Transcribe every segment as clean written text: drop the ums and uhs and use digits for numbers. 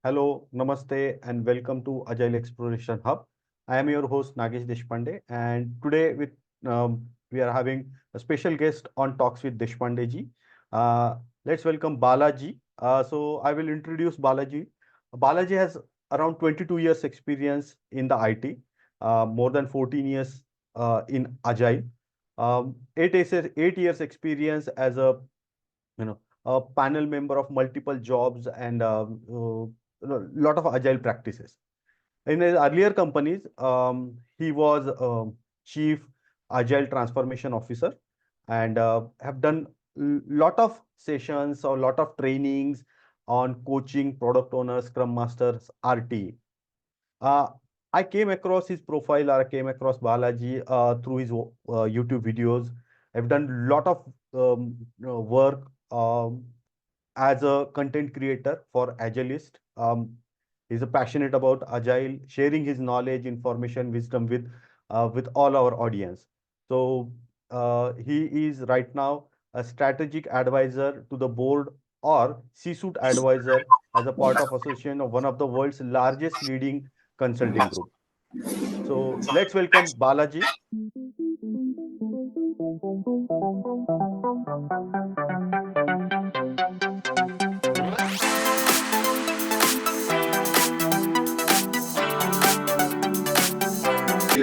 Hello, namaste, and welcome to Agile Exploration Hub. I am your host Nagesh Deshpande, and today we are having a special guest on Talks with Deshpandeji. Uh, let's welcome Balaji. So I will introduce Balaji. Balaji has around 22 years experience in the IT, more than 14 years in Agile, 8 years experience as a a panel member of multiple jobs and lot of agile practices. In his earlier companies, he was chief agile transformation officer and have done lot of sessions or lot of trainings on coaching product owners, scrum masters, RTE. Uh, I came across his profile, or I came across Balaji through his YouTube videos. I've done lot of work as a content creator for Agilist. He's a passionate about Agile, sharing his knowledge, information, wisdom with all our audience. So he is right now a strategic advisor to the board or C-suite advisor as a part of association of one of the world's largest leading consulting group. So let's welcome Balaji.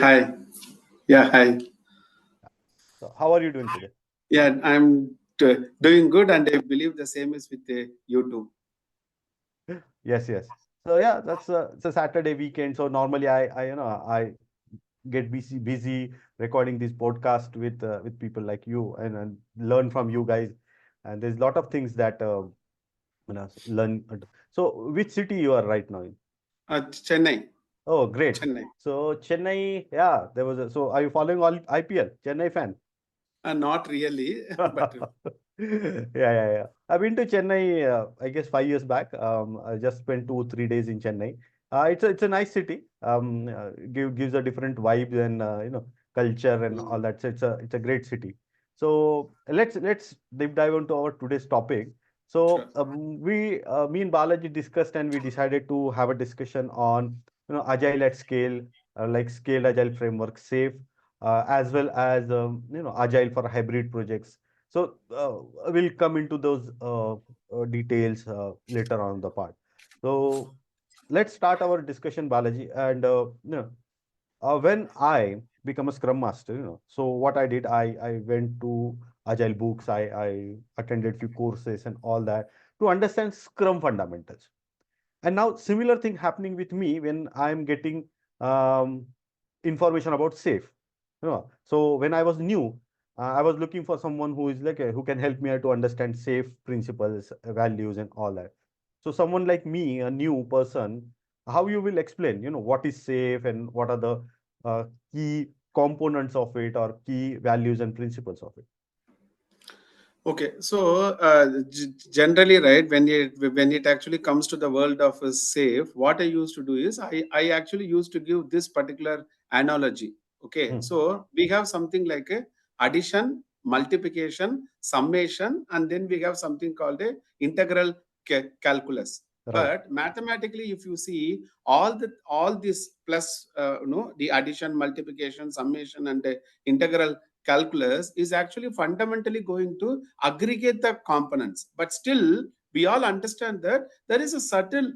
Hi. Yeah, hi. So how are you doing today? Yeah, I'm doing good, and I believe the same is with you too. Yes, yes. So yeah, that's it's a Saturday weekend. So normally I get busy recording this podcast with people like you and learn from you guys. And there's a lot of things that learn. So which city you are right now in? Chennai. Oh, great. Chennai. So Chennai, yeah, there was a, so are you following all IPL? Chennai fan? Not really, but Yeah. I've been to Chennai, I guess 5 years back. I just spent 2, 3 days in Chennai. It's a nice city. Gives a different vibe and culture and all mm, that. So it's a great city. So let's deep dive into our today's topic. So sure. me and Balaji discussed and we decided to have a discussion on agile at scale, like scaled agile framework, safe, as well as agile for hybrid projects. So we'll come into those details later on the part. So let's start our discussion, Balaji. And when I become a Scrum Master, so what I did, I went to Agile books, I attended few courses and all that to understand Scrum fundamentals. And now similar thing happening with me when I'm getting um, information about safe. So when I was new, I was looking for someone who is like who can help me to understand safe principles, values, and all that. So someone like me, a new person, how you will explain, what is safe and what are the key components of it or key values and principles of it. Okay, so generally, right, when it actually comes to the world of safe, what I used to do is I actually used to give this particular analogy. Okay, Hmm. so we have something like a addition, multiplication, summation, and then we have something called a integral calculus. Right. But mathematically, if you see all this plus, the addition, multiplication, summation, and integral calculus is actually fundamentally going to aggregate the components, but still we all understand that there is a subtle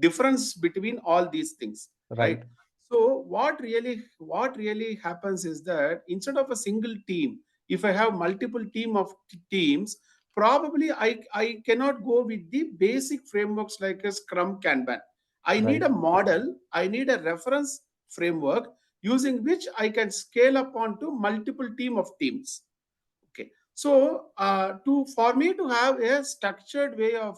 difference between all these things, right? Right. So what really happens is that instead of a single team, if I have multiple team of teams, probably I cannot go with the basic frameworks like a Scrum, Kanban. I need Right. a model, I need a reference framework using which I can scale up onto multiple team of teams. Okay, so to for me to have a structured way of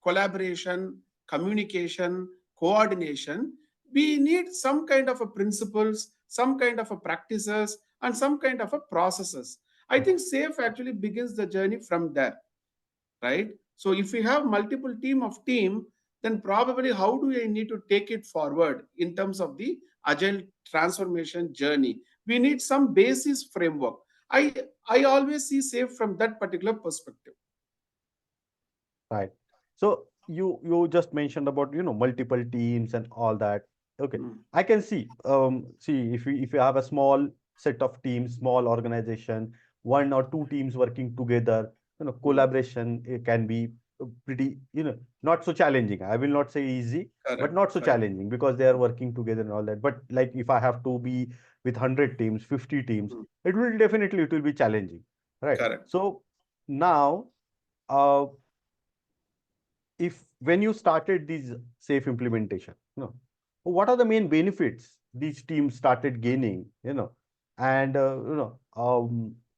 collaboration, communication, coordination, we need some kind of a principles, some kind of a practices, and some kind of a processes. I think safe actually begins the journey from there, right? So if we have multiple team, then probably how do I need to take it forward in terms of the agile transformation journey? We need some basis framework. I always see safe from that particular perspective. Right. So you just mentioned about multiple teams and all that. Okay, Mm, I can see if you have a small set of teams, small organization, one or two teams working together, mm. collaboration, it can be pretty, not so challenging. I will not say easy, but Correct, not so correct. challenging because they are working together and all that. But like if I have to be with 100 teams, 50 teams, Mm, it will be challenging, right? correct. So now, uh, if when you started these safe implementation, what are the main benefits these teams started gaining, and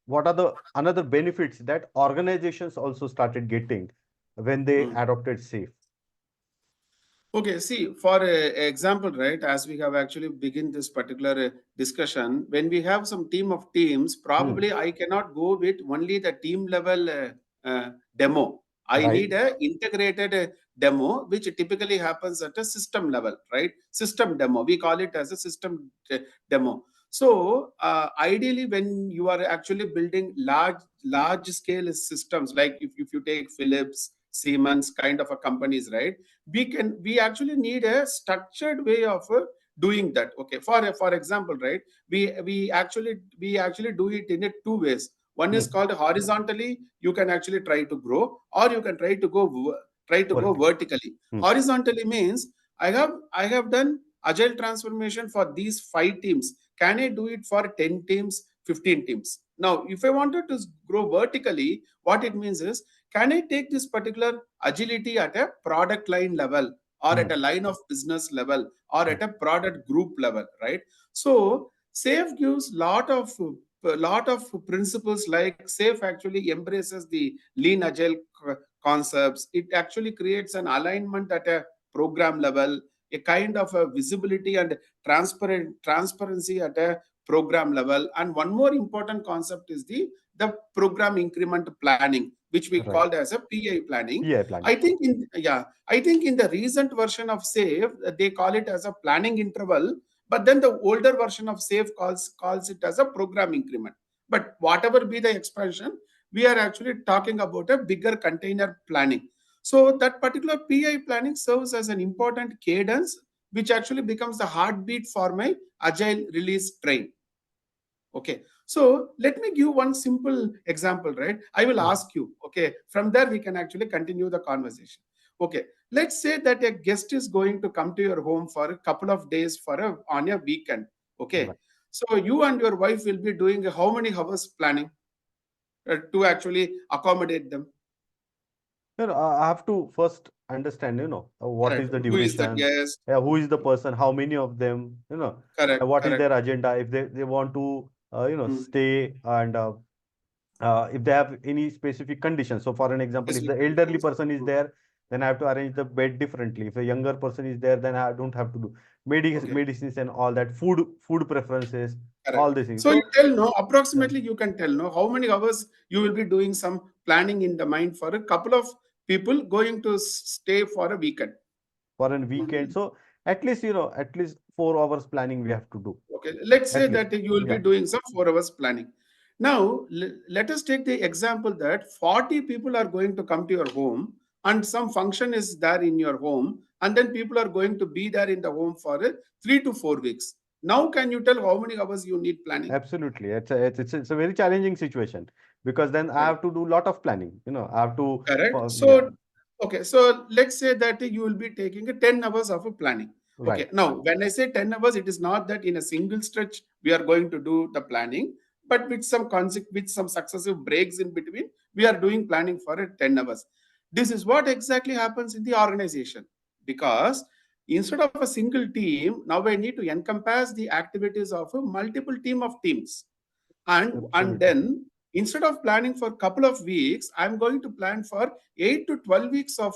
what are the another benefits that organizations also started getting when they Mm. adopted safe? Okay, see, for example, right, as we have actually begin this particular discussion, when we have some team of teams, Hmm. probably I cannot go with only the team level demo. I Right. need a integrated demo, which typically happens at a system level, right? System demo. We call it as a system demo. So ideally, when you are actually building large scale systems, like if you take Philips, Siemens kind of a companies, right? We actually need a structured way of doing that. Okay, for example, right, we actually do it in a two ways. One is Hmm. called horizontally. You can actually try to grow, or you can try to go Vertical. vertically. Hmm. Horizontally means I have done agile transformation for these 5 teams. Can I do it for 10 teams, 15 teams? Now if I wanted to grow vertically, what it means is, can I take this particular agility at a product line level, or at a Hmm. line of business level, or Hmm. at a product group level, right? So SAFe gives lot of principles. Like SAFe actually embraces the lean agile concepts. It actually creates an alignment at a program level, a kind of a visibility and transparency at a program level. And one more important concept is the program increment planning, which we Right. called as a PI planning. PI planning. I think in the recent version of SAFe, they call it as a planning interval, but then the older version of SAFe calls it as a program increment. But whatever be the expansion, we are actually talking about a bigger container planning. So that particular PI planning serves as an important cadence, which actually becomes the heartbeat for my agile release train. Okay, so let me give one simple example, right? I will Hmm. ask you. Okay, from there we can actually continue the conversation. Okay, let's say that a guest is going to come to your home for a couple of days on a weekend. Okay, Right. so you and your wife will be doing how many hours planning to actually accommodate them? I have to first understand, what Correct. is the Who is the duration, guest? who is the person, how many of them, Correct, what is correct. their agenda, if they want to, Hmm. stay, and if they have any specific conditions. So, for an example, if Specific the elderly conditions. person is Hmm. there, then I have to arrange the bed differently. If a younger person is there, then I don't have to do Okay. medicines and all that, food preferences, all Correct. these things. So you So, tell, no, yeah, approximately you can tell, no, how many hours you will be doing some planning in the mind for a couple of people going to stay for a weekend. for a weekend. Mhm. So, at least 4 hours planning we have to do, Okay, let's say at least. that you will be Yeah. doing some 4 hours planning. Now, let us take the example that 40 people are going to come to your home, and some function is there in your home, and then people are going to be there in the home for 3 to 4 weeks. Now, can you tell how many hours you need planning? Absolutely. It's a very challenging situation because then I Right. have to do a lot of planning. I have to, Correct. yeah, So, okay. So let's say that you will be taking a 10 hours of a planning. right. Okay. Now, when I say 10 hours, it is not that in a single stretch we are going to do the planning, but with some successive breaks in between, we are doing planning for a 10 hours. This is what exactly happens in the organization, because instead of a single team, now I need to encompass the activities of a multiple team of teams. And Absolutely. then, instead of planning for a couple of weeks, I'm going to plan for 8 to 12 weeks of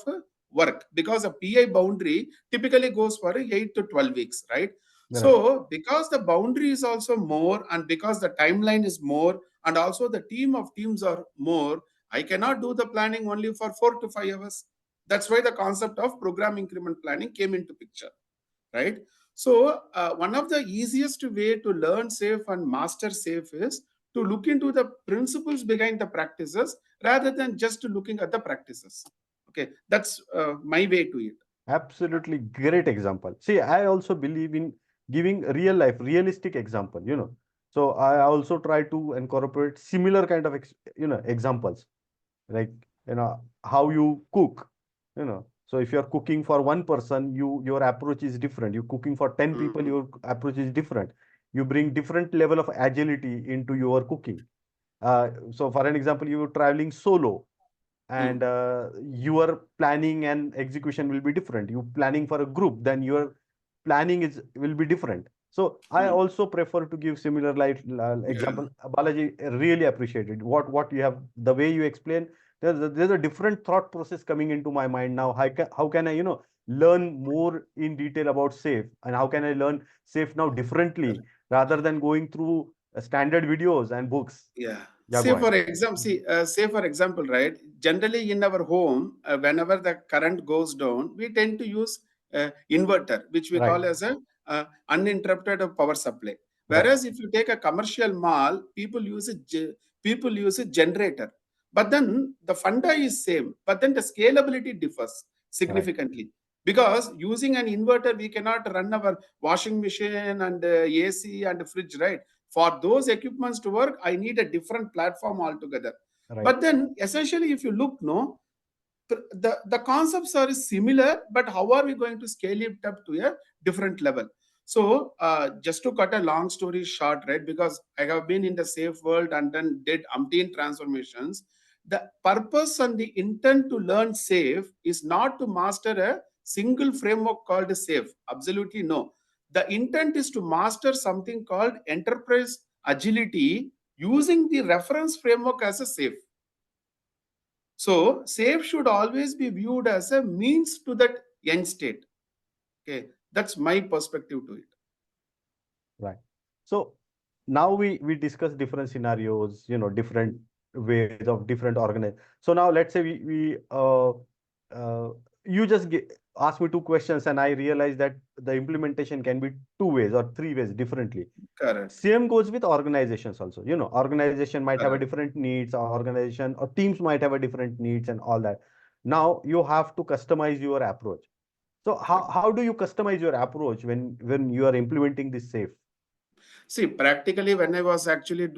work, because a PI boundary typically goes for 8 to 12 weeks, right? Right. So because the boundary is also more, and because the timeline is more, and also the team of teams are more, I cannot do the planning only for 4 to 5 hours. That's why the concept of program increment planning came into picture, right? So one of the easiest way to learn safe and master safe is to look into the principles behind the practices rather than just looking at the practices. Okay, that's my way to it. Absolutely great example. See, I also believe in giving real life, realistic example, So I also try to incorporate similar kind of, examples, like, how you cook, So if you're cooking for one person, your approach is different. You're cooking for 10 people, Mhm. your approach is different. You bring different level of agility into your cooking. So for an example, you're traveling solo, and Mm. your planning and execution will be different. You planning for a group, then your planning is will be different. So I Mm. also prefer to give similar like Yeah. example. Balaji, really appreciated what you have, the way you explain. There's a different thought process coming into my mind now. How can I learn more in detail about safe, and how can I learn safe now differently rather than going through standard videos and books. Yeah. Yeah, go ahead. Say for example, right? Generally, in our home, whenever the current goes down, we tend to use inverter, which we Right, call as a uninterrupted power supply. right, Whereas if you take a commercial mall, people use a generator. But then the funda is same, but then the scalability differs right, significantly. Because using an inverter, we cannot run our washing machine and AC and fridge, right? For those equipments to work, I need a different platform altogether. right. But then essentially, if you look, no, the concepts are similar, but how are we going to scale it up to a different level? So just to cut a long story short, right, because I have been in the safe world and then did umpteen transformations. The purpose and the intent to learn safe is not to master a single framework called safe. Absolutely no. The intent is to master something called enterprise agility using the reference framework as a safe. So safe should always be viewed as a means to that end state. Okay, that's my perspective to it. Right. So now we discuss different scenarios, different ways of different organize. So now let's say uh you just ask me two questions, and I realize that the implementation can be two ways or three ways differently. Correct. Same goes with organizations also. Organization might have a Correct. different needs, or organization or teams might have a different needs and all that. Now you have to customize your approach. So how, Correct. how do you customize your approach when you are implementing this safe? See, practically, when I was actually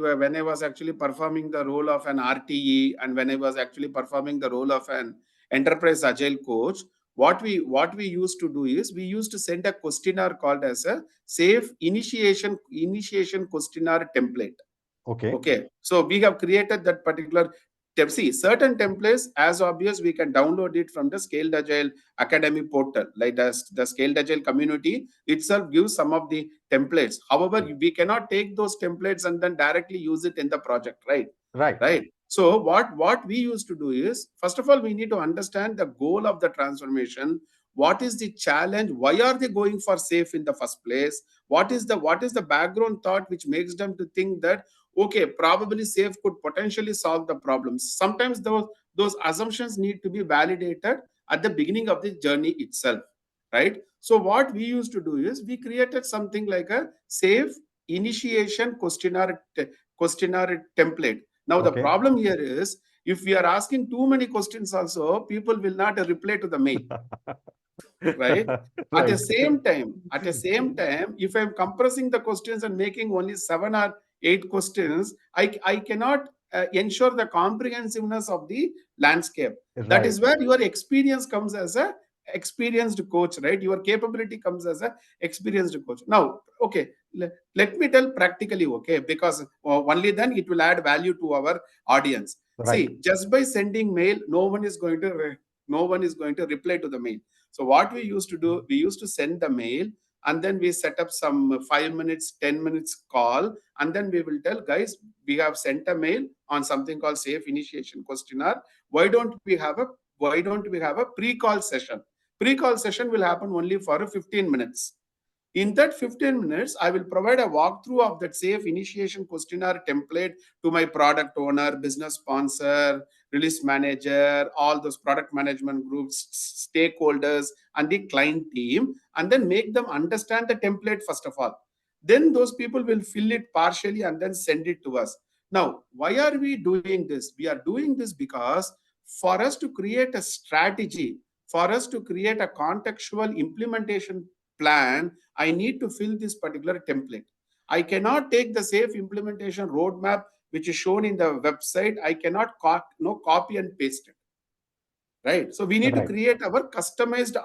performing the role of an RTE, and when I was actually performing the role of an enterprise agile coach, what we used to do is we used to send a questionnaire called as a safe initiation questionnaire template. Okay. Okay, so we have created that particular see certain templates as obvious we can download it from the Scaled Agile Academy portal. Like the Scaled Agile community itself gives some of the templates. However, Okay. we cannot take those templates and then directly use it in the project, right? Right. Right. So what we used to do is, first of all, we need to understand the goal of the transformation. What is the challenge? Why are they going for safe in the first place? What is the background thought which makes them to think that okay, probably safe could potentially solve the problems? Sometimes those assumptions need to be validated at the beginning of the journey itself, right? So what we used to do is we created something like a safe initiation questionnaire template. Now the Okay. problem here is, if we are asking too many questions also, people will not reply to the mail, right? At the Right. same time, if I'm compressing the questions and making only 7 or 8 questions, I cannot ensure the comprehensiveness of the landscape. That Right. is where your experience comes as a experienced coach, right? Your capability comes as a experienced coach. Now, okay, let me tell practically, okay, because only then it will add value to our audience. Right. See, just by sending mail, no one is going to reply to the mail. So what we used to do, we used to send the mail, and then we set up some 5 minutes, 10 minutes call, and then we will tell guys, we have sent a mail on something called safe initiation questionnaire. Why don't we have a pre-call session? Pre-call session will happen only for 15 minutes. In that 15 minutes, I will provide a walkthrough of that safe initiation questionnaire template to my product owner, business sponsor, release manager, all those product management groups, stakeholders, and the client team, and then make them understand the template first of all. Then those people will fill it partially and then send it to us. Now, why are we doing this? We are doing this because for us to create a strategy, for us to create a contextual implementation plan, I need to fill this particular template. I cannot take the safe implementation roadmap which is shown in the website. I cannot copy and paste it. Right. So we need to create our customized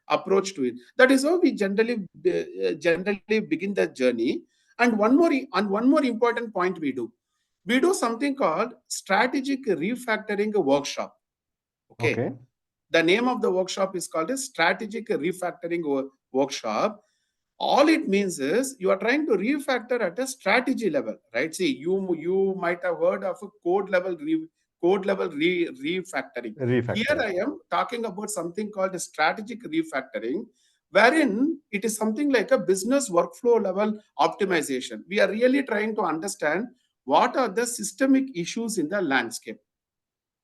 approach to it. That is how we generally begin the journey. And one more important point we do something called strategic refactoring workshop. Okay. The name of the workshop is called a strategic refactoring workshop. All it means is you are trying to refactor at a strategy level, right? See, you might have heard of a code level refactoring. Here I am talking about something called a strategic refactoring, wherein it is something like a business workflow level optimization. We are really trying to understand what are the systemic issues in the landscape.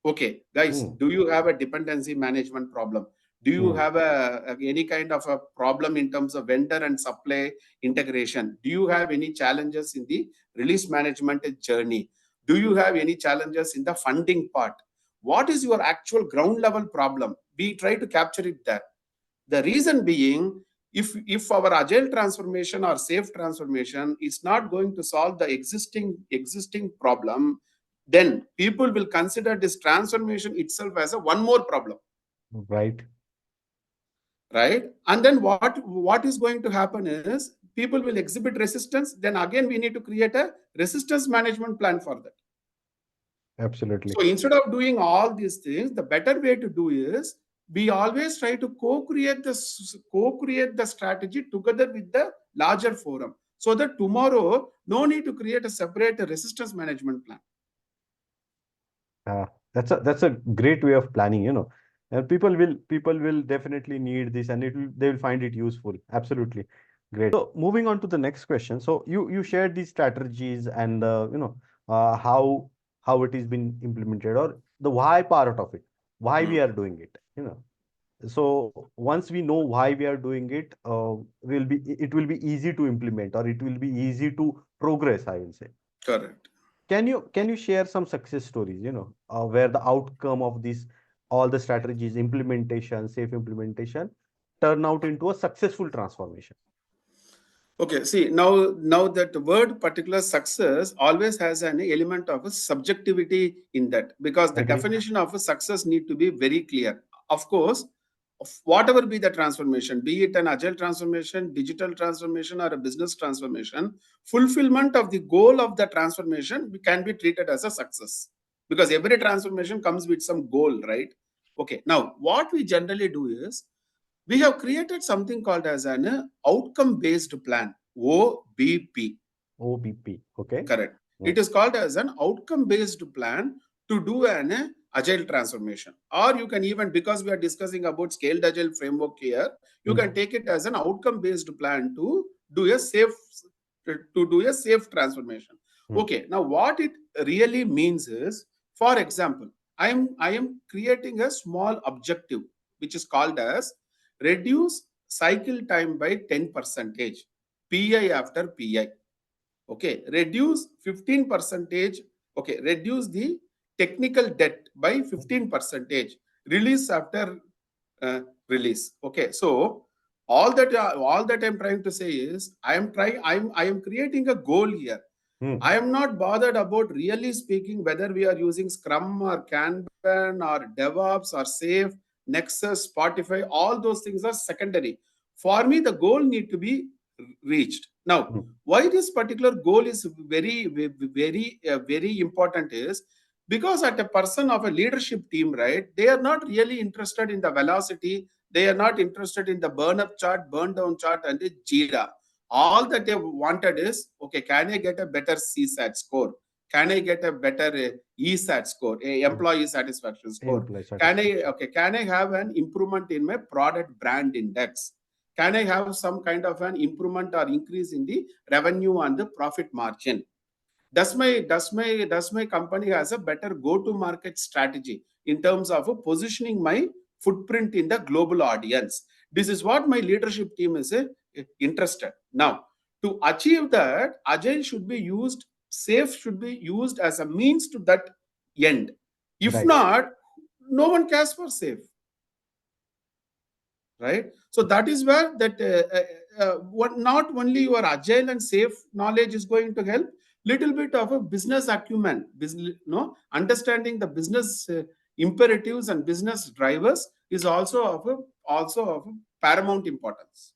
Okay, guys, do you have a dependency management problem? Do you have any kind of a problem in terms of vendor and supply integration? Do you have any challenges in the release management journey? Do you have any challenges in the funding part? What is your actual ground level problem? We try to capture it there. The reason being, if our agile transformation or safe transformation is not going to solve the existing problem, then people will consider this transformation itself as a one more problem. Right. And then what is going to happen is people will exhibit resistance. Then again, we need to create a resistance management plan for that. Absolutely. So instead of doing all these things, the better way to do is we always try to co-create the strategy together with the larger forum, so that tomorrow no need to create a separate resistance management plan. That's a great way of planning, and people will definitely need this, and they will find it useful. Absolutely great. So moving on to the next question. So you shared these strategies and how it is been implemented, or the why part of it, why we are doing it. So once we know why we are doing it, it will be easy to implement, or it will be easy to progress, I will say. Correct. Can you share some success stories, where the outcome of all the strategies, implementation, safe implementation, turn out into a successful transformation? Okay, see, now that word particular success always has an element of a subjectivity in that, because the definition of a success need to be very clear. Of course, whatever be the transformation, be it an agile transformation, digital transformation, or a business transformation, fulfillment of the goal of the transformation can be treated as a success, because every transformation comes with some goal, right? Okay, now what we generally do is we have created something called as an outcome based plan, OBP. Okay. Correct. It is called as an outcome based plan to do an agile transformation. Or you can even, because we are discussing about scaled agile framework here, you can take it as an outcome based plan to do a safe transformation. Okay, now what it really means is, for example, I am creating a small objective which is called as reduce cycle time by 10%, PI after PI. Okay, reduce 15%. Okay, reduce the technical debt by 15%, release after release. Okay, so all that I'm trying to say is I am creating a goal here. I am not bothered about, really speaking, whether we are using Scrum or Kanban or DevOps or Safe, Nexus, Spotify. All those things are secondary. For me, the goal need to be reached. Now, why this particular goal is very important is because at a person of a leadership team, right, they are not really interested in the velocity. They are not interested in the burn up chart, burn down chart, and the Jira. All that they wanted is, okay, can I get a better CSAT score? Can I get a better ESAT score, employee satisfaction score? Can I have an improvement in my product brand index? Can I have some kind of an improvement or increase in the revenue and the profit margin? Does my company has a better go-to-market strategy in terms of positioning my footprint in the global audience? This is what my leadership team is interested. Now, to achieve that, Agile should be used, Safe should be used as a means to that end. If not, no one cares for safe, right? So that is where that what not only your agile and safe knowledge is going to help, little bit of a business acumen, business, understanding the business imperatives and business drivers is also of paramount importance.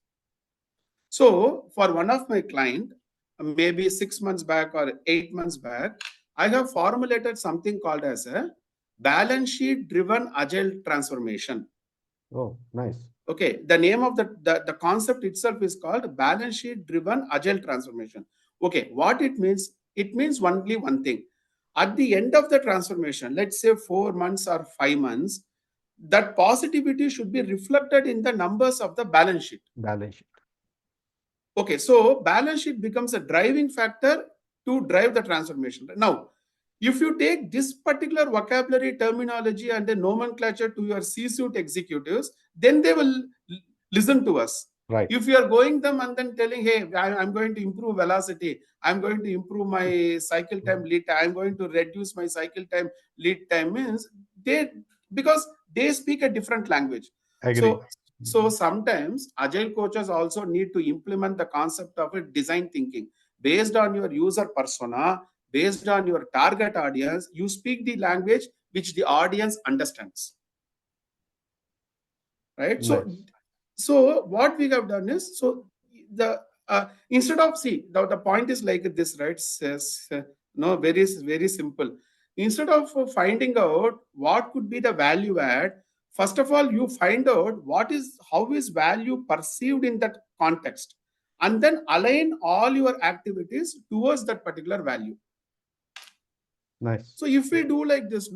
So for one of my client, maybe 6 months back or 8 months back, I have formulated something called as a balance sheet driven agile transformation. Oh, nice. Okay, the name of the concept itself is called balance sheet driven agile transformation. Okay, what it means? It means only one thing. At the end of the transformation, let's say 4 months or 5 months, that positivity should be reflected in the numbers of the balance sheet. Balance sheet. Okay, so balance sheet becomes a driving factor to drive the transformation. Now, if you take this particular vocabulary, terminology, and the nomenclature to your C-suite executives, then they will listen to us. Right. If you are going them and then telling, hey, I'm going to improve velocity, I'm going to improve my cycle time lead time, I'm going to reduce my cycle time lead time, means they, because they speak a different language. Agree. So sometimes agile coaches also need to implement the concept of a design thinking based on your user persona, based on your target audience. You speak the language which the audience understands, right? Nice. So what we have done is, so the instead of, see, the point is like this, right? Says no, very simple. Instead of finding out what could be the value add, first of all you find out how is value perceived in that context, and then align all your activities towards that particular value. Nice. So if we do like this,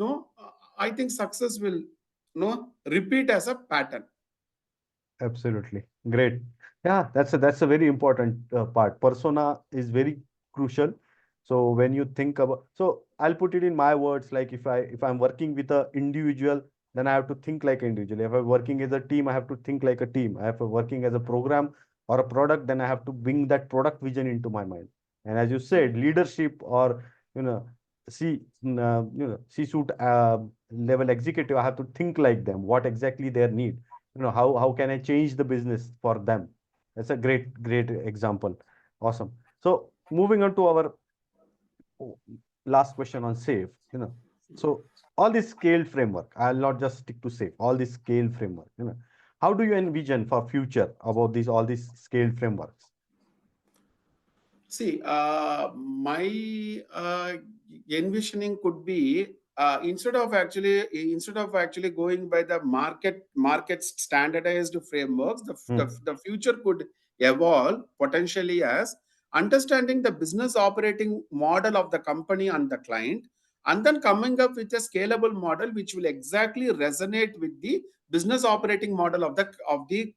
I think success will repeat as a pattern. Absolutely. Great. Yeah, that's a very important part. Persona is very crucial. So when you think about, so I'll put it in my words, like if I'm working with a individual, then I have to think like an individual. If I'm working as a team, I have to think like a team. If I'm working as a program or a product, then I have to bring that product vision into my mind. And as you said, leadership or you know, C-suite level executive, I have to think like them, what exactly their need, how can I change the business for them. That's a great example. Awesome. So moving on to our last question on safe, so all this scale framework, I'll not just stick to safe, all this scale framework, how do you envision for future about all these scale frameworks? See, my envisioning could be, instead of actually going by the market standardized frameworks, the future could evolve potentially as understanding the business operating model of the company and the client, and then coming up with a scalable model which will exactly resonate with the business operating model of the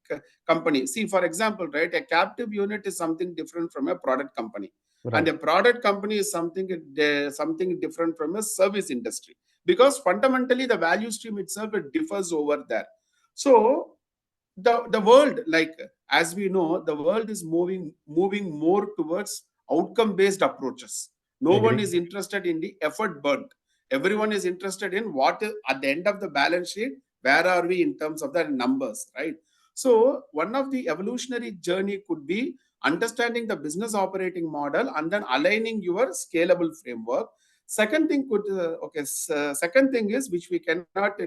company. See, for example, right, a captive unit is something different from a product company, and Right. a product company is something different from a service industry, because fundamentally the value stream itself, it differs over there. So the world, like, as we know, the world is moving more towards outcome based approaches. No one Agree. is interested in the effort burnt. Everyone is interested in what is at the end of the balance sheet, where are we in terms of the numbers, right? So one of the evolutionary journey could be understanding the business operating model and then aligning your scalable framework. Second thing could second thing is, which we cannot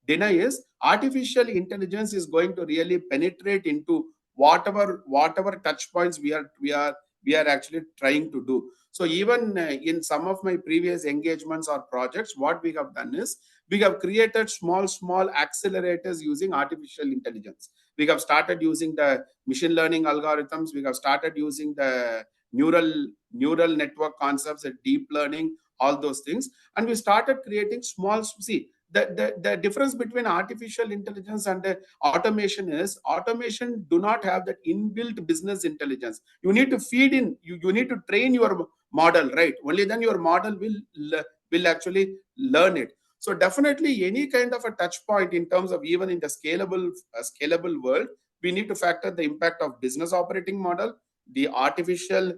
deny, is artificial intelligence is going to really penetrate into whatever touch points we are actually trying to do. So even in some of my previous engagements or projects, what we have done is we have created small accelerators using artificial intelligence. We have started using the machine learning algorithms. We have started using the neural network concepts, the deep learning, all those things, and we started creating small. See, the difference between artificial intelligence and automation is, automation do not have that inbuilt business intelligence. You need to feed in, you need to train your model, right? Only then your model will actually learn it. So definitely any kind of a touch point in terms of, even in the scalable world, we need to factor the impact of business operating model, the artificial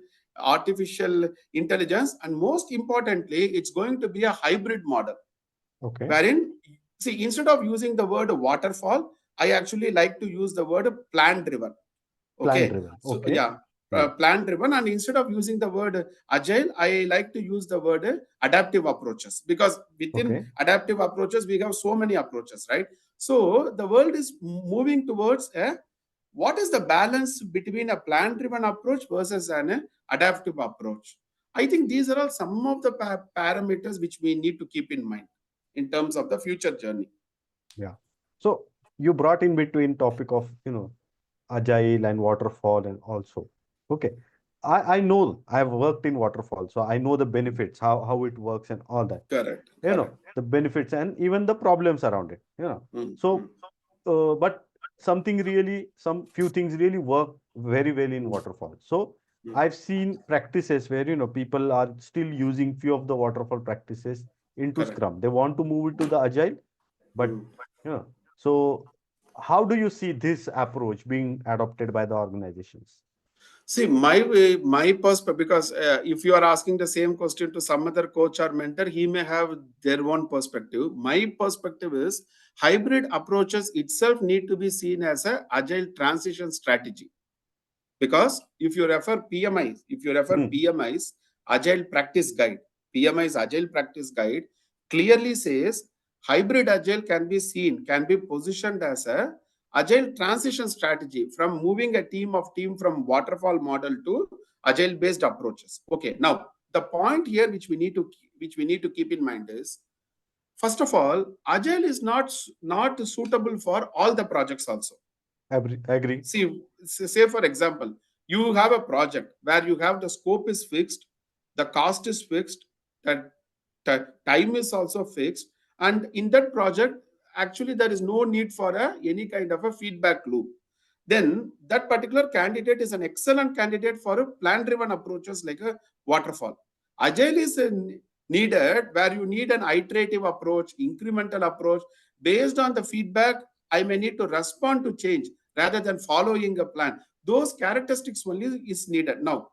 intelligence, and most importantly, it's going to be a hybrid model, Okay. wherein See, instead of using the word waterfall, I actually like to use the word plan driven. Plan Okay. driven. So Okay. yeah, plan driven. And instead of using the word agile, I like to use the word adaptive approaches, because within Okay. adaptive approaches, we have so many approaches, right? So the world is moving towards a, what is the balance between a plan driven approach versus an adaptive approach? I think these are all some of the parameters which we need to keep in mind in terms of the future journey. Yeah. So you brought in between topic of, agile and waterfall and also. Okay. I know I've worked in waterfall, so I know the benefits, how it works and all that. Correct, correct. The benefits and even the problems around it. Mm-hmm. So, but some few things really work very well in waterfall. So I've seen practices where, people are still using few of the waterfall practices into Correct. Scrum. They want to move it to the agile, but, so how do you see this approach being adopted by the organizations? See, my way, my perspective, because if you are asking the same question to some other coach or mentor, he may have their own perspective. My perspective is hybrid approaches itself need to be seen as a agile transition strategy. Because if you refer Hmm. PMI's Agile Practice Guide, PMI's Agile Practice Guide clearly says hybrid Agile can be positioned as a Agile transition strategy from moving a team from waterfall model to Agile based approaches. Okay, now the point here which we need to keep in mind is, first of all, Agile is not suitable for all the projects also. Agree. See, say for example, you have a project where you have the scope is fixed, the cost is fixed, the time is also fixed, and in that project, actually there is no need for any kind of a feedback loop. Then that particular candidate is an excellent candidate for a plan-driven approaches like a waterfall. Agile is needed where you need an iterative approach, incremental approach based on the feedback. I may need to respond to change rather than following a plan. Those characteristics only is needed. Now,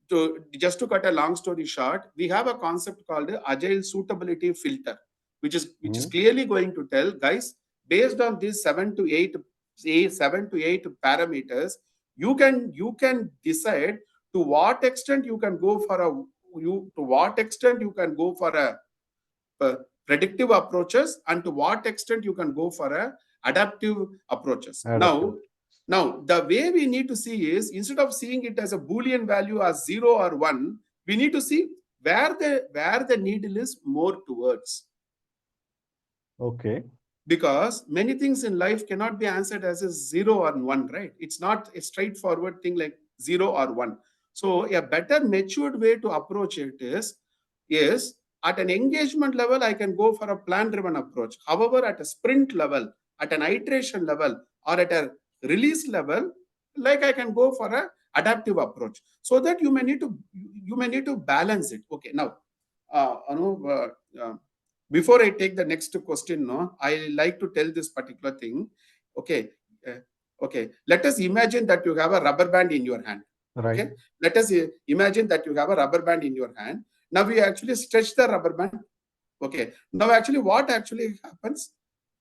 to cut a long story short, we have a concept called agile suitability filter, which is Hmm. clearly going to tell guys, based on these seven to eight parameters, you can decide to what extent you can go for a you to what extent you can go for a predictive approaches, and to what extent you can go for a adaptive approaches. Adaptive. Now the way we need to see is, instead of seeing it as a boolean value as 0 or 1, we need to see where the needle is more towards. Okay. Because many things in life cannot be answered as a 0 or 1, right? It's not a straightforward thing like 0 or 1. So a better matured way to approach it is at an engagement level, I can go for a plan driven approach. However, at a sprint level, at an iteration level, or at a release level, like I can go for a adaptive approach. So that you may need to balance it. Okay, now uh, you know, before I take the next question, no, I like to tell this particular thing. Okay, uh, okay. Let us imagine that you have a rubber band in your hand. Right. Okay, let us imagine that you have a rubber band in your hand. Now we actually stretch the rubber band. Okay, now actually what actually happens?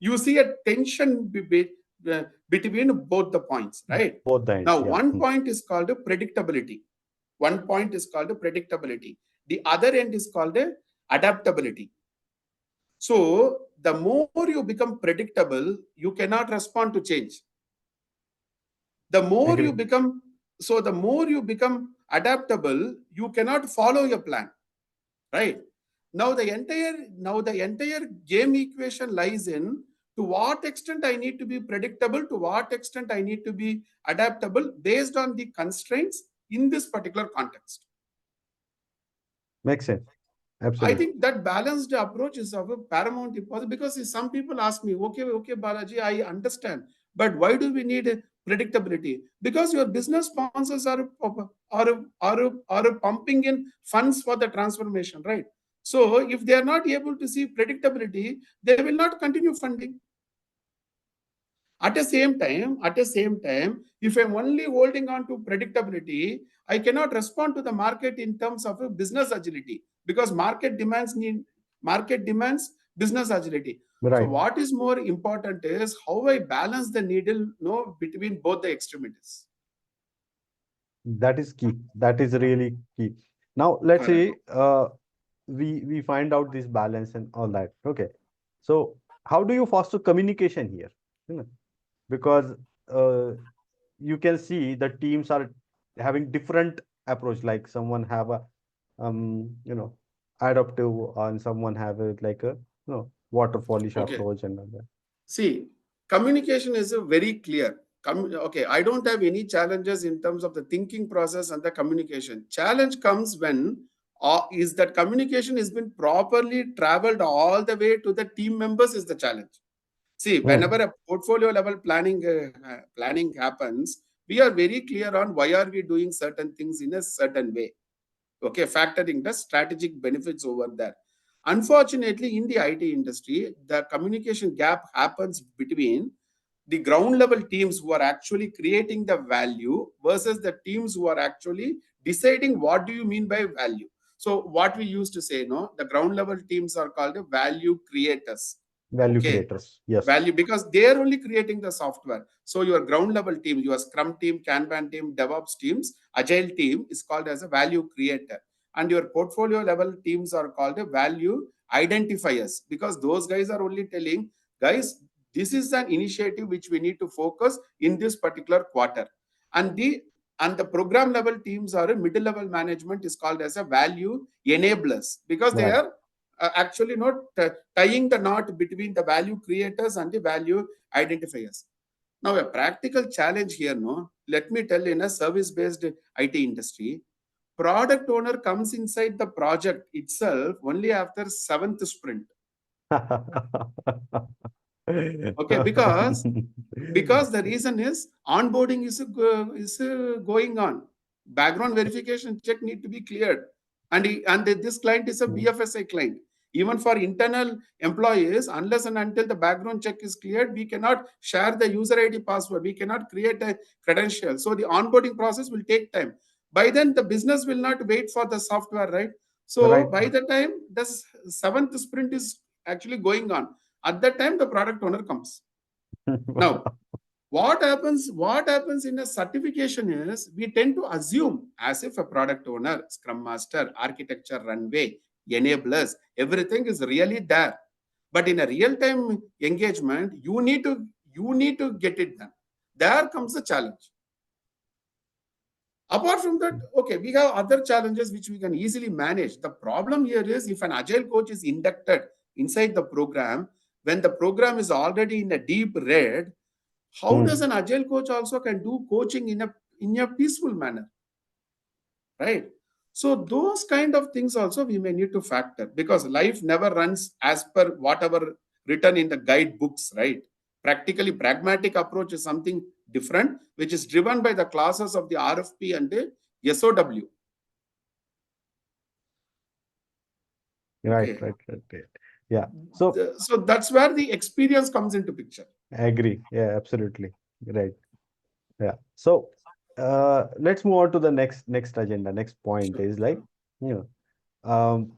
You see a tension between both the points, right? Both the ends. Now Yeah. one point is called predictability. One point is called predictability. The other end is called adaptability. So the more you become predictable, you cannot respond to change. The more you Agree. become the more you become adaptable, you cannot follow your plan, right? Now the entire game equation lies in, to what extent I need to be predictable, to what extent I need to be adaptable based on the constraints in this particular context. Makes sense. I Absolutely. think that balanced approach is of a paramount importance, because some people ask me, okay, Balaji, I understand, but why do we need predictability? Because your business sponsors are pumping in funds for the transformation, right? So if they are not able to see predictability, they will not continue funding. At the same time, if I'm only holding on to predictability, I cannot respond to the market in terms of a business agility, because market demands business agility. So Right. what is more important is how I balance the needle, between both the extremities. That is key. That is really key. Now, let's Correct. say we find out this balance and all that. Okay. So how do you foster communication here? You know, because uh, you can see the teams are having different approach. Like someone have a adaptive, and someone have a like a waterfallish Okay. approach and all that. See, communication is a very clear. Okay, I don't have any challenges in terms of the thinking process and the communication. Challenge comes when is that communication has been properly traveled all the way to the team members is the challenge. See, whenever Hmm. a portfolio level planning happens, we are very clear on why are we doing certain things in a certain way. Okay, factoring the strategic benefits over there. Unfortunately, in the IT industry, the communication gap happens between the ground level teams who are actually creating the value versus the teams who are actually deciding what do you mean by value. So what we used to say, no, the ground level teams are called the value creators. Value Okay, creators. Yes. value, because they are only creating the software. So your ground level team, your Scrum team, Kanban team, DevOps teams, Agile team is called as a value creator, and your portfolio level teams are called a value identifiers, because those guys are only telling, guys, this is an initiative which we need to focus in this particular quarter. And the program level teams are a middle level management is called as a value enablers, because they Right. are actually not tying the knot between the value creators and the value identifiers. Now, a practical challenge here, no, let me tell, in a service based IT industry, product owner comes inside the project itself only after seventh sprint. Okay, because the reason is onboarding is going on, background verification check need to be cleared, and this client is a BFSI client. Even for internal employees, unless and until the background check is cleared, we cannot share the user ID password, we cannot create a credential, so the onboarding process will take time. By then the business will not wait for the software, right? So Right. by the time the seventh sprint is actually going on, at that time the product owner comes. Now, what happens in a certification is we tend to assume as if a product owner, Scrum Master, architecture runway, enablers, everything is really there. But in a real-time engagement, you need to get it done. There comes the challenge. Apart from that, okay, we have other challenges which we can easily manage. The problem here is if an agile coach is inducted inside the program, when the program is already in a deep red, how does Hmm. an agile coach also can do coaching in a peaceful manner, right? So those kind of things also we may need to factor, because life never runs as per whatever written in the guidebooks, right? Practically pragmatic approach is something different, which is driven by the classes of the RFP and the SOW. Right, Okay, right, right, right. Yeah. So so that's where the experience comes into picture. I agree. Yeah, absolutely. Right. Yeah. So let's move on to the next agenda. Next point Sure. is like, you um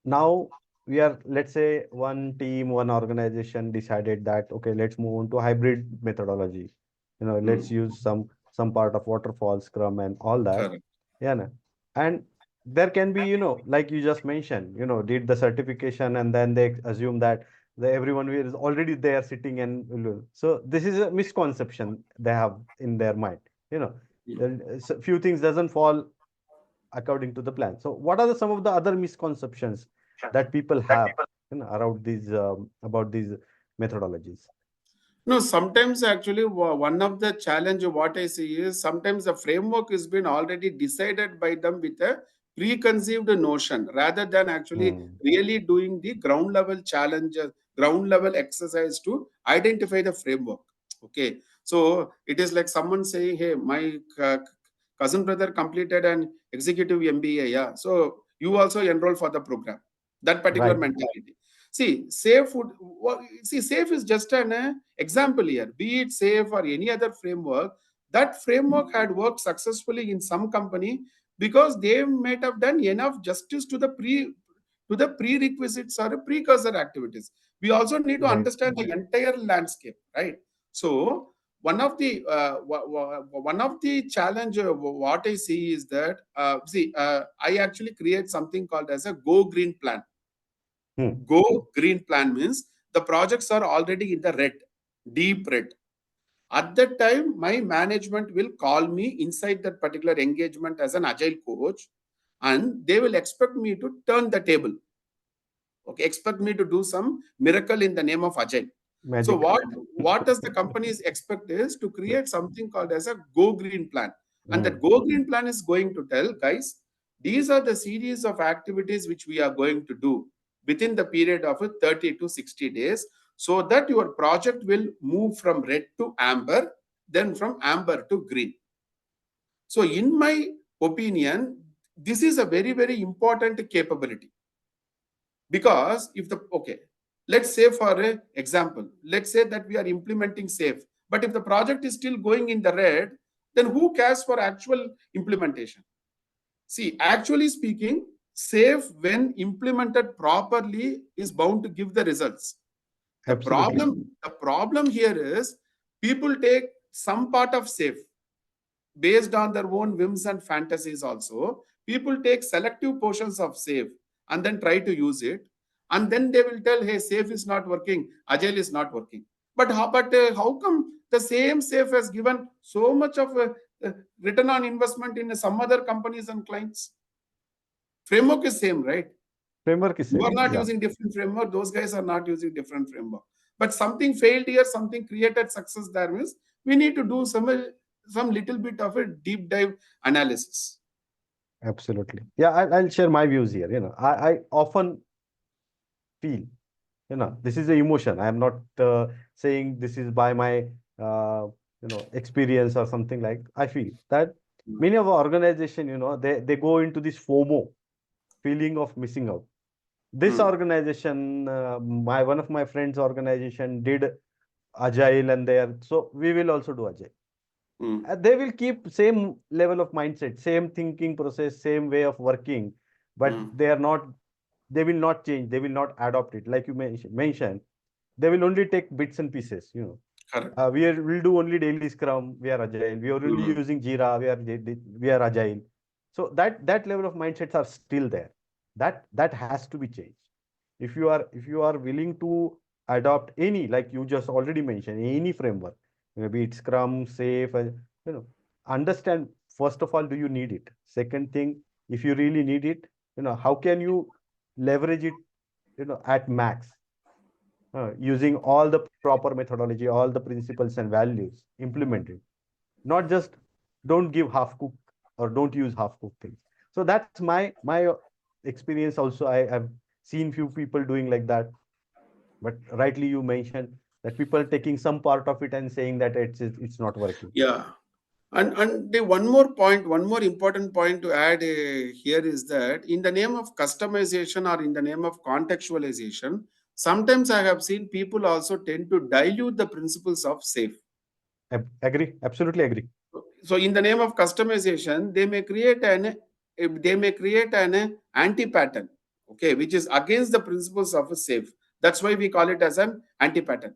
now we are, let's say, one team, one organization decided that okay, let's move on to hybrid methodology. Let's Hmm. use some part of waterfall, scrum, and all that. Correct. Yeah, na? And there can be, like you just mentioned, did the certification, and then they assume that everyone is already there sitting, and so this is a misconception they have in their mind. You know, Hmm. few things doesn't fall according to the plan. So, what are some of the other misconceptions that people have, around these about these methodologies? No, sometimes actually one of the challenge of what I see is sometimes the framework has been already decided by them with a preconceived notion rather than actually Hmm. really doing the ground level challenges, ground level exercise to identify the framework. Okay, so it is like someone saying, "Hey, my cousin brother completed an executive MBA, yeah, so you also enroll for the program." That particular Right. mentality. See, safe would see safe is just an example here. Be it safe or any other framework, that framework had worked successfully in some company because they might have done enough justice to the to the prerequisites or precursor activities. We also need to Right. understand the entire landscape, right? So one of the challenge what I see is that I actually create something called as a go green plan. Go green plan means the projects are already in the red, deep red. At that time, my management will call me inside that particular engagement as an agile coach, and they will expect me to turn the table. Okay, expect me to do some miracle in the name of agile. So Magic. what does the companies expect is to create something called as a go green plan, and that go green plan is going to tell guys, these are the series of activities which we are going to do within the period of 30 to 60 days, so that your project will move from red to amber, then from amber to green. So in my opinion, this is a very, very important capability. Because if the, okay, let's say for an example, let's say that we are implementing safe, but if the project is still going in the red, then who cares for actual implementation? See, actually speaking, safe when implemented properly is bound to give the results. The Absolutely. problem here is people take some part of safe based on their own whims and fantasies. Also, people take selective portions of safe and then try to use it, and then they will tell, hey, safe is not working, agile is not working. But how come the same safe has given so much of a return on investment in some other companies and clients? Framework is same, right? Framework is You are same. not Yeah. using different framework, those guys are not using different framework. But something failed here, something created success there means we need to do some little bit of a deep dive analysis. Absolutely. Yeah, I'll share my views here. I often feel, this is the emotion. I am not saying this is by my, experience or something. Like, I feel that many of our organization, they go into this FOMO, feeling of missing out. This organization, one of my friends' organization did agile, and so we will also do agile. They will keep same level of mindset, same thinking process, same way of working, but they will not change, they will not adopt it. Like you mentioned, they will only take bits and pieces. Correct. We'll do only daily scrum, we are agile. We are only using Jira, we are agile. So that level of mindsets are still there. That has to be changed. If you are willing to adopt any, like you just already mentioned, any framework, maybe it's Scrum, Safe, you know, understand first of all, do you need it? Second thing, if you really need it, how can you leverage it, at max, using all the proper methodology, all the principles and values implemented, not just don't give half cooked or don't use half cooked things. So that's my experience. Also, I've seen few people doing like that, but rightly you mentioned that people taking some part of it and saying that it's not working. Yeah. And the one more important point to add here is that in the name of customization or in the name of contextualization, sometimes I have seen people also tend to dilute the principles of safe. Agree, absolutely agree. So in the name of customization, they may create an anti-pattern, okay, which is against the principles of a safe. That's why we call it as an anti-pattern.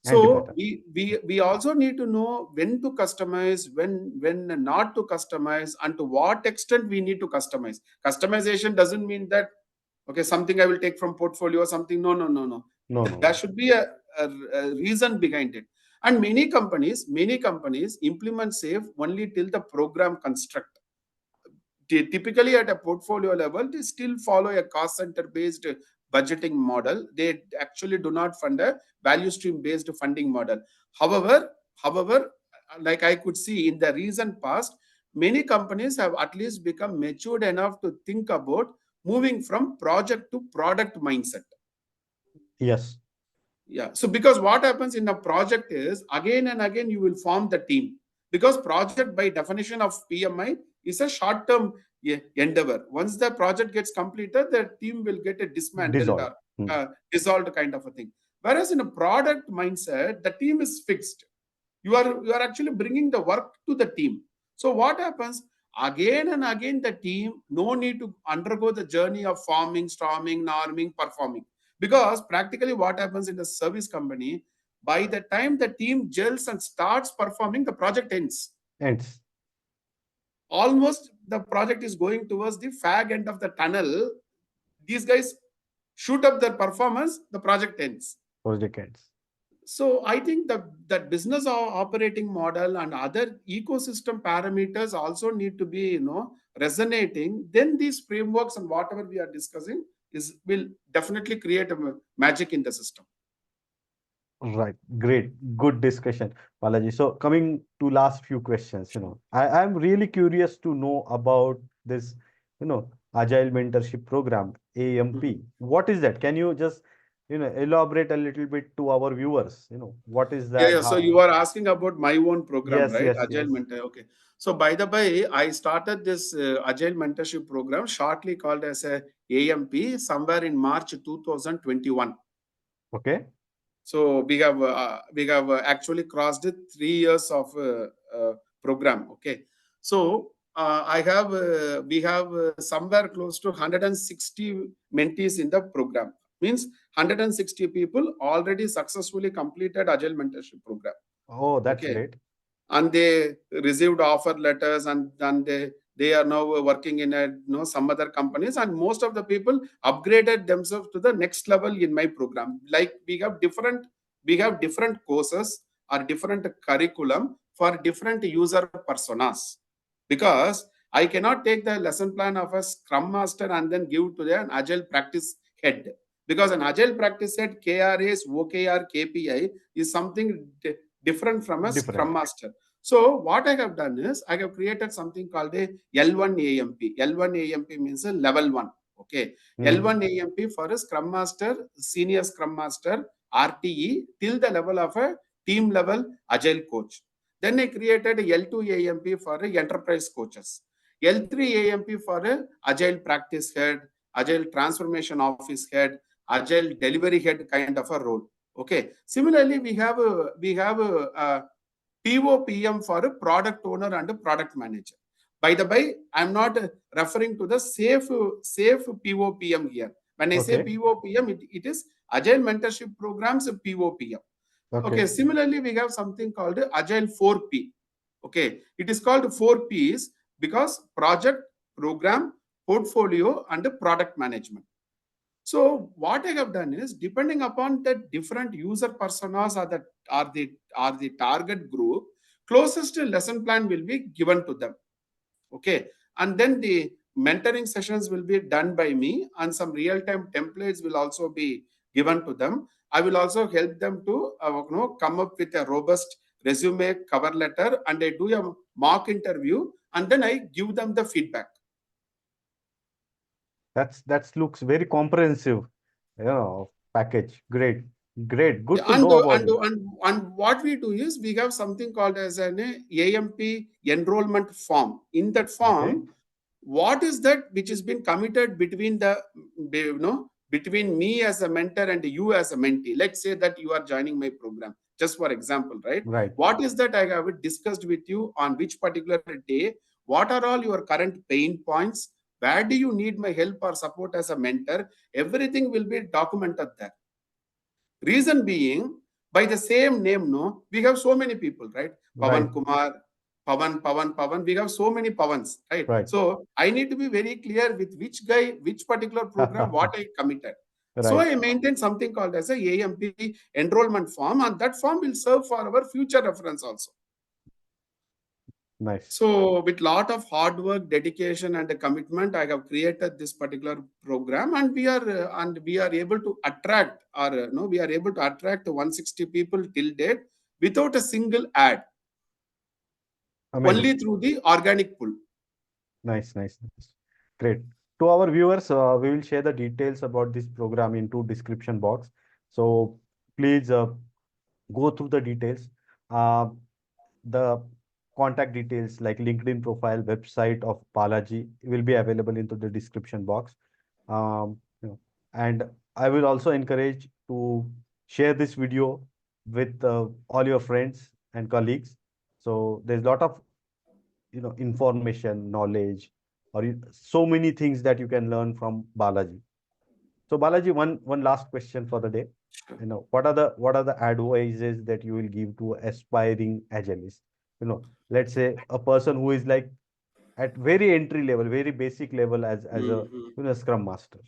So Anti-pattern. we also need to know when to customize, when not to customize, and to what extent we need to customize. Customization doesn't mean that, okay, something I will take from portfolio or something. No. No, There no. should be a reason behind it. And many companies implement safe only till the program construct. Typically at a portfolio level, they still follow a cost center based budgeting model. They actually do not fund a value stream based funding model. However, like I could see in the recent past, many companies have at least become matured enough to think about moving from project to product mindset. Yes. Yeah. So because what happens in a project is again and again you will form the team, because project by definition of PMI is a short term endeavor. Once the project gets completed, the team will get a dismantled Dissolve. or dissolved kind of a thing. Whereas in a product mindset, the team is fixed. You are actually bringing the work to the team. So what happens again and again the team no need to undergo the journey of forming, storming, norming, performing. Because practically what happens in the service company, by the time the team gels and starts performing, the project ends. Ends. Almost the project is going towards the fag end of the tunnel. These guys shoot up their performance, the project ends. Project ends. So I think that business operating model and other ecosystem parameters also need to be resonating. Then these frameworks and whatever we are discussing will definitely create a magic in the system. Right. Great. Good discussion, Balaji. So coming to last few questions, I'm really curious to know about this, Agile Mentorship Program, AMP. What is that? Can you just, elaborate a little bit to our viewers? What is Yeah, that? yeah. So you are asking about my own program, Yes, right? yes, Agile yes. Mentor. Okay. So by the way, I started this Agile Mentorship program shortly called as a AMP somewhere in March 2021. Okay. So we have actually crossed 3 years of program. Okay. So we have somewhere close to 160 mentees in the program. Means 160 people already successfully completed Agile Mentorship program. Oh, that's Okay, great. and they received offer letters, and they are now working in some other companies, and most of the people upgraded themselves to the next level in my program. Like we have different courses or different curriculum for different user personas, because I cannot take the lesson plan of a Scrum Master and then give to an Agile practice head, because an Agile practice head KRAs, OKR, KPI is something different from a Scrum Different. Master. So what I have done is I have created something called a L1 AMP. L1 AMP means a level 1. Okay. L1 AMP for a Scrum Master, Senior Scrum Master, RTE till the level of a team level Agile coach. Then I created a L2 AMP for a enterprise coaches. L3 AMP for a Agile practice head, Agile transformation office head, Agile delivery head kind of a role. Okay. Similarly, we have a POPM for a product owner and a product manager. By the way, I'm not referring to the safe POPM here. When I say Okay. POPM, it is Agile Mentorship Programs POPM. Okay. Okay. Similarly, we have something called Agile 4P. Okay. It is called 4Ps because project, program, portfolio, and product management. So what I have done is, depending upon the different user personas or the target group, closest lesson plan will be given to them. Okay, and then the mentoring sessions will be done by me, and some real-time templates will also be given to them. I will also help them to come up with a robust resume, cover letter, and I do a mock interview, and then I give them the feedback. That looks very comprehensive, package. Great. Great. Good Yeah, to and, know about and, it. and, and what we do is we have something called as an AMP enrollment form. In that Okay. form, what is that which has been committed between between me as a mentor and you as a mentee? Let's say that you are joining my program, just for example, right? Right. What is that I have discussed with you on which particular day? What are all your current pain points? Where do you need my help or support as a mentor? Everything will be documented there. Reason being, by the same name, we have so many people, right? Right. Pavan Kumar, Pavan. We have so many Pavans, right? Right. So I need to be very clear with which guy, which particular program, what I committed. So Right. I maintain something called as a AMP enrollment form, and that form will serve for our future reference also. Nice. So with lot of hard work, dedication, and commitment, I have created this particular program, and we are able to attract, or no, we are able to attract 160 people till date without a single ad, Amazing. only through the organic pull. Nice, nice, nice. Great. To our viewers, we will share the details about this program into description box. So please go through the details. The contact details like LinkedIn profile, website of Balaji will be available into the description box. And I will also encourage to share this video with all your friends and colleagues. So there's a lot of information, knowledge, or so many things that you can learn from Balaji. So Balaji, one last question for the day. What are the advices that you will give to aspiring agilists? Let's say a person who is like at very entry level, very basic level as a Mhm. Scrum Master.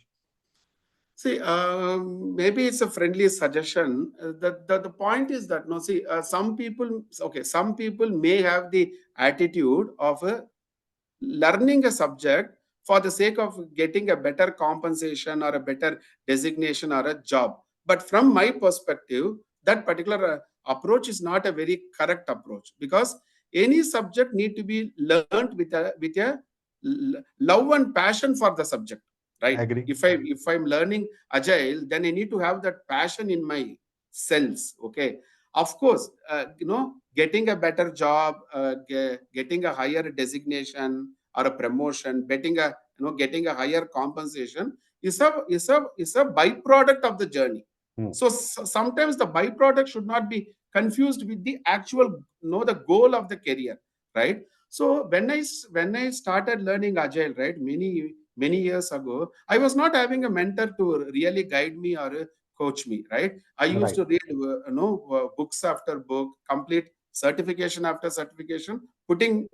See, maybe it's a friendly suggestion. The point is that, no, see, some people may have the attitude of learning a subject for the sake of getting a better compensation or a better designation or a job. But from my perspective, that particular approach is not a very correct approach, because any subject need to be learned with a love and passion for the subject, right? Agree. If I'm learning agile, then I need to have that passion in my cells. Okay, of course, getting a better job, getting a higher designation or a promotion, getting a higher compensation is a byproduct of the journey. Hmm. So sometimes the byproduct should not be confused with the actual, the goal of the career, right? So when I started learning agile, right, many years ago, I was not having a mentor to really guide me or coach me, right? I used Right. to read books after book, complete certification after certification, putting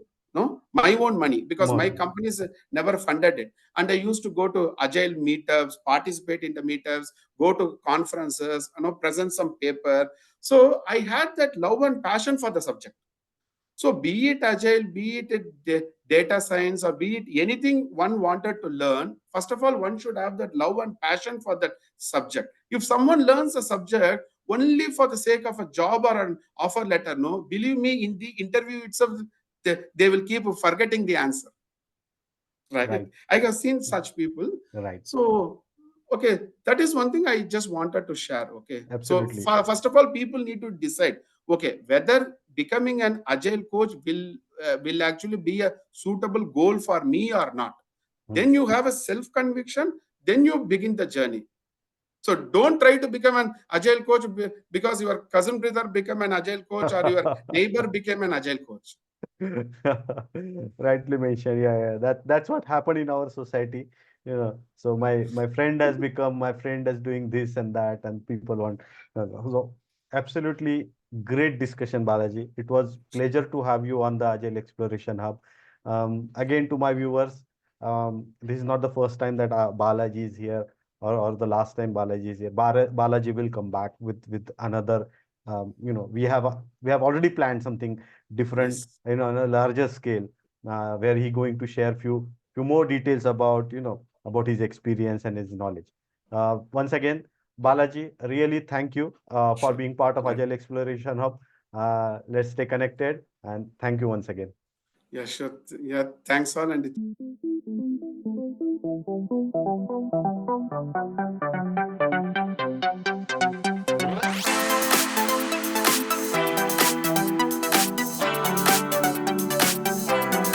my own money, because my Money. companies never funded it. And I used to go to agile meetups, participate in the meetups, go to conferences, present some paper. So I had that love and passion for the subject. So be it agile, be it data science, or be it anything one wanted to learn, first of all, one should have that love and passion for that subject. If someone learns a subject only for the sake of a job or an offer letter, no, believe me, in the interview itself, they will keep forgetting the answer. Right? Right. I have seen such people. Right. So, okay, that is one thing I just wanted to share. Okay, so Absolutely. first of all, people need to decide, okay, whether becoming an agile coach will actually be a suitable goal for me or not. Hmm. Then you have a self conviction, then you begin the journey. So don't try to become an agile coach because your cousin brother became an agile coach or your neighbor became an agile coach. Rightly mentioned. Yeah, yeah. That's what happened in our society. So my friend has become, my friend is doing this and that, and people want. So absolutely great discussion, Balaji. It was pleasure to have you on the Agile Exploration Hub. Again, to my viewers, this is not the first time that Balaji is here, or the last time Balaji is here. Balaji will come back with another. We have already planned something different, Yes. on a larger scale, where he going to share few more details about, about his experience and his knowledge. Once again, Balaji, really thank you for Sure. being part of Yeah. Agile Exploration Hub. Let's stay connected, and thank you once again. Yeah, sure. Yeah, thanks all. And